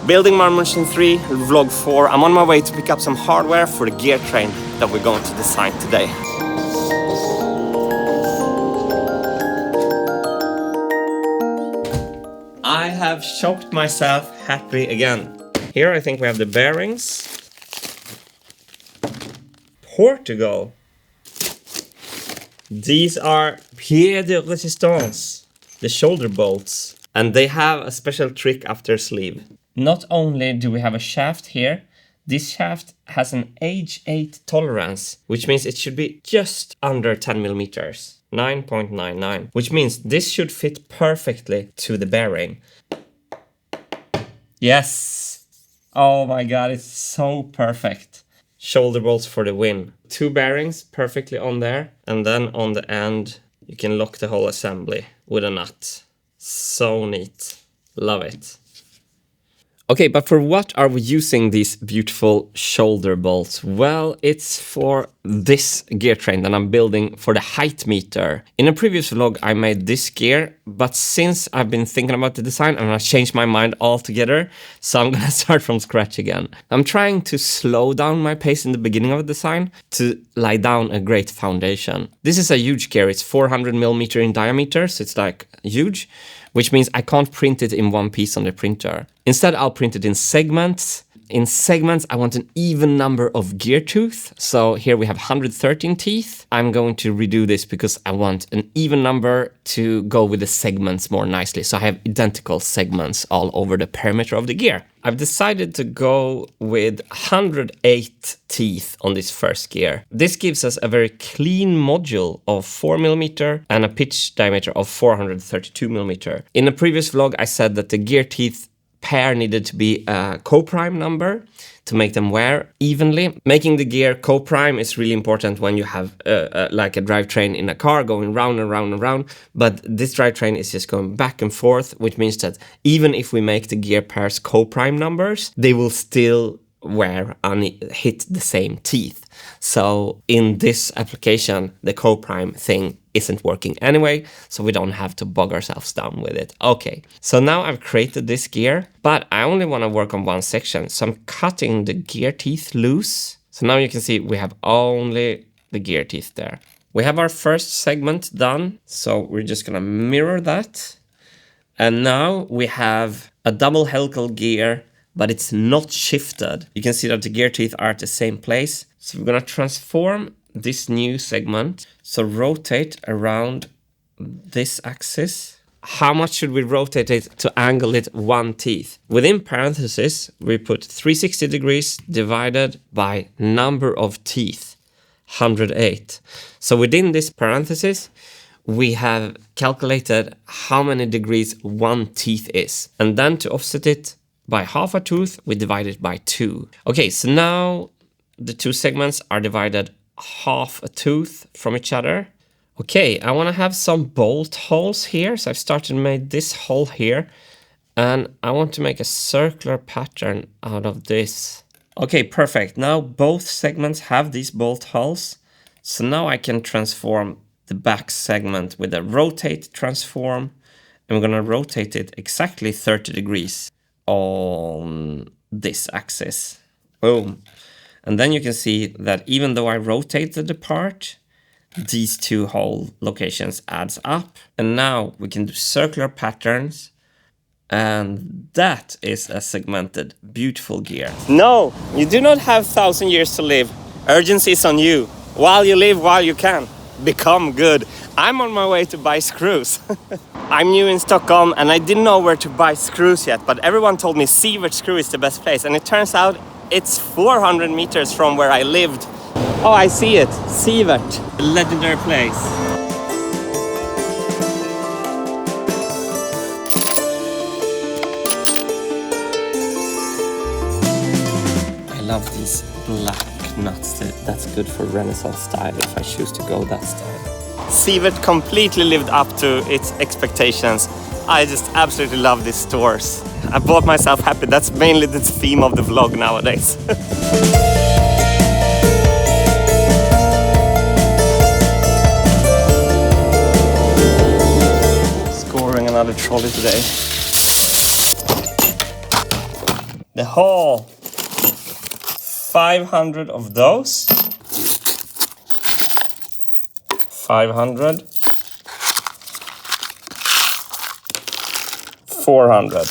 Building my Machine 3, vlog 4. I'm on my way to pick up some hardware for the gear train that we're going to design today. I have shocked myself happy again. Here I think we have the bearings. Portugal. These are pieds de résistance, the shoulder bolts. And they have a special trick up their sleeve. Not only do we have a shaft here, this shaft has an age 8 tolerance, which means it should be just under 10 millimeters, 9.99, which means this should fit perfectly to the bearing. Yes! Oh my god, it's so perfect. Shoulder bolts for the win. 2 bearings perfectly on there, and then on the end you can lock the whole assembly with a nut. So neat. Love it. Okay, but for what are we using these beautiful shoulder bolts? Well, it's for this gear train that I'm building for the height meter. In a previous vlog, I made this gear, but since I've been thinking about the design, I'm gonna change my mind altogether. So I'm gonna start from scratch again. I'm trying to slow down my pace in the beginning of the design to lie down a great foundation. This is a huge gear. It's 400 millimeter in diameter, so it's like huge, which means I can't print it in one piece on the printer. Instead, I'll print it in segments. In segments, I want an even number of gear tooth. So here we have 113 teeth. I'm going to redo this because I want an even number to go with the segments more nicely. So I have identical segments all over the perimeter of the gear. I've decided to go with 108 teeth on this first gear. This gives us a very clean module of 4 millimeter and a pitch diameter of 432 millimeter. In a previous vlog, I said that the gear teeth pair needed to be a co-prime number to make them wear evenly. Making the gear co-prime is really important when you have like a drivetrain in a car going round and round and round, but this drivetrain is just going back and forth, which means that even if we make the gear pairs co-prime numbers, they will still wear and hit the same teeth. So in this application, the co-prime thing isn't working anyway, so we don't have to bog ourselves down with it. Okay, so now I've created this gear, but I only want to work on one section, so I'm cutting the gear teeth loose. So now you can see we have only the gear teeth there. We have our first segment done, so we're just gonna mirror that. And now we have a double helical gear, but it's not shifted. You can see that the gear teeth are at the same place. So we're gonna transform this new segment. So rotate around this axis. How much should we rotate it to angle it one teeth? Within parentheses, we put 360 degrees divided by number of teeth, 108. So within this parenthesis, we have calculated how many degrees one teeth is. And then to offset it by half a tooth, we divide it by 2. Okay, so now the 2 segments are divided half a tooth from each other. Okay, I want to have some bolt holes here. So I've started made this hole here, and I want to make a circular pattern out of this. Okay, perfect. Now both segments have these bolt holes. So now I can transform the back segment with a rotate transform. I'm going to rotate it exactly 30 degrees on this axis. Boom. And then you can see that even though I rotated the part, these 2 hole locations adds up. And now we can do circular patterns. And that is a segmented, beautiful gear. No, you do not have 1,000 years to live. Urgency is on you. While you live, while you can. Become good. I'm on my way to buy screws. I'm new in Stockholm and I didn't know where to buy screws yet, but everyone told me Sifvert Skruv is the best place, and it turns out it's 400 meters from where I lived. Oh, I see it. Sifvert. A legendary place. I love these black nuts. That's good for Renaissance style if I choose to go that style. Sifvert completely lived up to its expectations. I just absolutely love these stores. I bought myself happy. That's mainly the theme of the vlog nowadays. Scoring another trolley today. The whole 500 of those. 500. 400.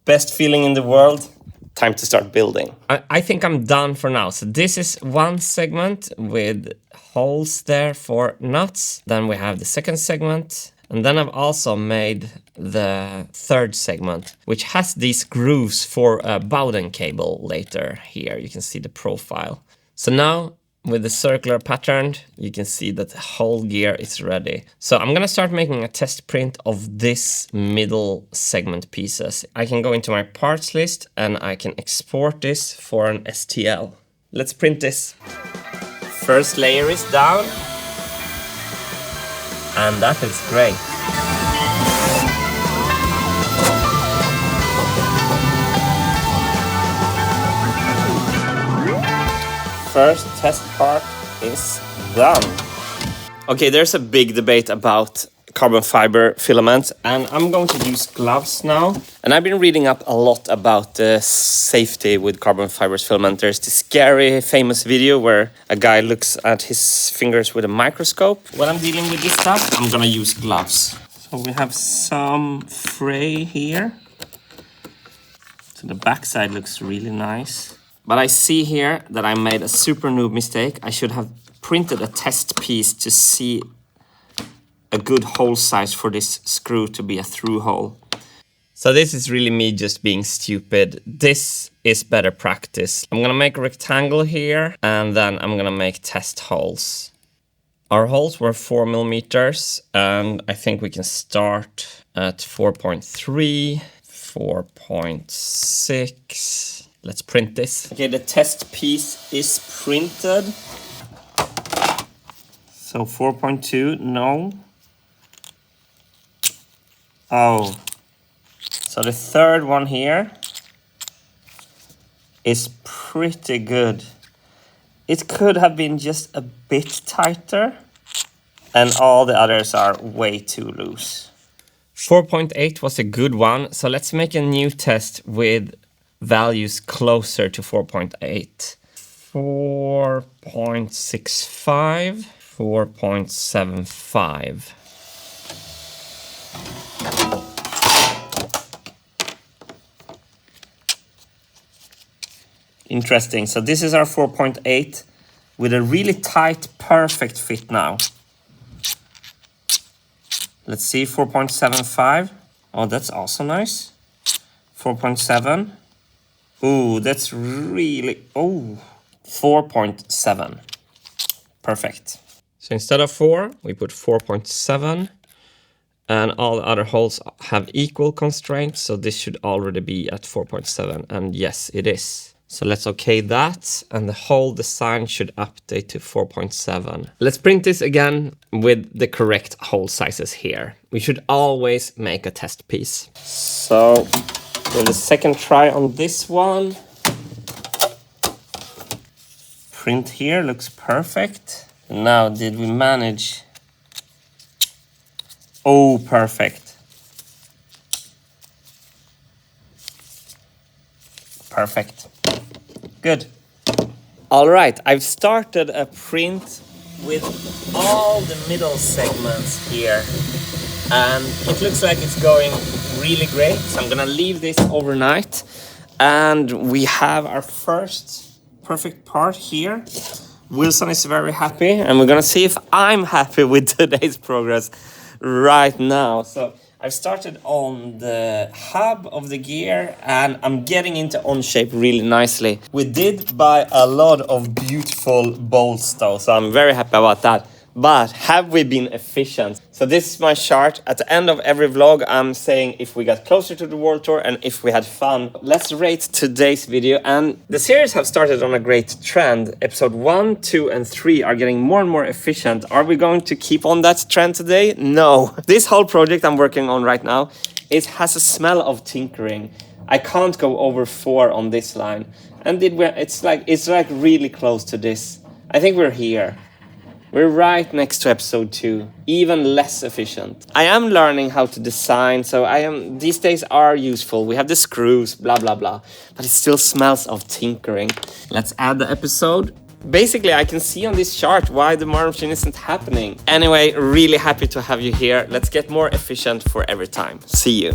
Best feeling in the world. Time to start building. I think I'm done for now. So this is one segment with holes there for nuts. Then we have the second segment. And then I've also made the third segment, which has these grooves for a Bowden cable later here. You can see the profile. So now with the circular pattern, you can see that the whole gear is ready. So I'm gonna start making a test print of this middle segment pieces. I can go into my parts list and I can export this for an STL. Let's print this. First layer is down. And that is great. First test part is done. Okay, there's a big debate about carbon fiber filaments, and I'm going to use gloves now. And I've been reading up a lot about the safety with carbon fibers filament. There's this scary famous video where a guy looks at his fingers with a microscope. When I'm dealing with this stuff, I'm gonna use gloves. So we have some fray here. So the backside looks really nice. But I see here that I made a super noob mistake. I should have printed a test piece to see a good hole size for this screw to be a through hole. So this is really me just being stupid. This is better practice. I'm gonna make a rectangle here and then I'm gonna make test holes. Our holes were 4 millimeters and I think we can start at 4.3, 4.6. Let's print this. Okay, the test piece is printed. So 4.2, no. Oh, so the third one here is pretty good. It could have been just a bit tighter and all the others are way too loose. 4.8 was a good one, so let's make a new test with values closer to 4.8. 4.65, 4.75. Interesting. So this is our 4.8 with a really tight, perfect fit now. Let's see, 4.75. Oh, that's also nice. 4.7. Ooh, that's really, oh, 4.7. Perfect. So instead of 4, we put 4.7. And all the other holes have equal constraints, so this should already be at 4.7. And yes, it is. So let's okay that, and the whole design should update to 4.7. Let's print this again with the correct hole sizes here. We should always make a test piece. So, with the second try on this one. Print here looks perfect. Now, did we manage? Oh, perfect. Perfect. Good. All right, I've started a print with all the middle segments here. And it looks like it's going really great. So I'm gonna leave this overnight. And we have our first perfect part here. Wilson is very happy. And we're gonna see if I'm happy with today's progress right now. So I've started on the hub of the gear and I'm getting into Onshape really nicely. We did buy a lot of beautiful bolts though, so I'm very happy about that. But have we been efficient? So this is my chart. At the end of every vlog, I'm saying if we got closer to the world tour and if we had fun. Let's rate today's video. And the series have started on a great trend. Episode 1, 2, and 3 are getting more and more efficient. Are we going to keep on that trend today? No. This whole project I'm working on right now, it has a smell of tinkering. I can't go over 4 on this line. And it's like really close to this. I think we're here. We're right next to episode 2, even less efficient. I am learning how to design, so these days are useful. We have the screws, blah, blah, blah, but it still smells of tinkering. Let's add the episode. Basically, I can see on this chart why the marble machine isn't happening. Anyway, really happy to have you here. Let's get more efficient for every time. See you.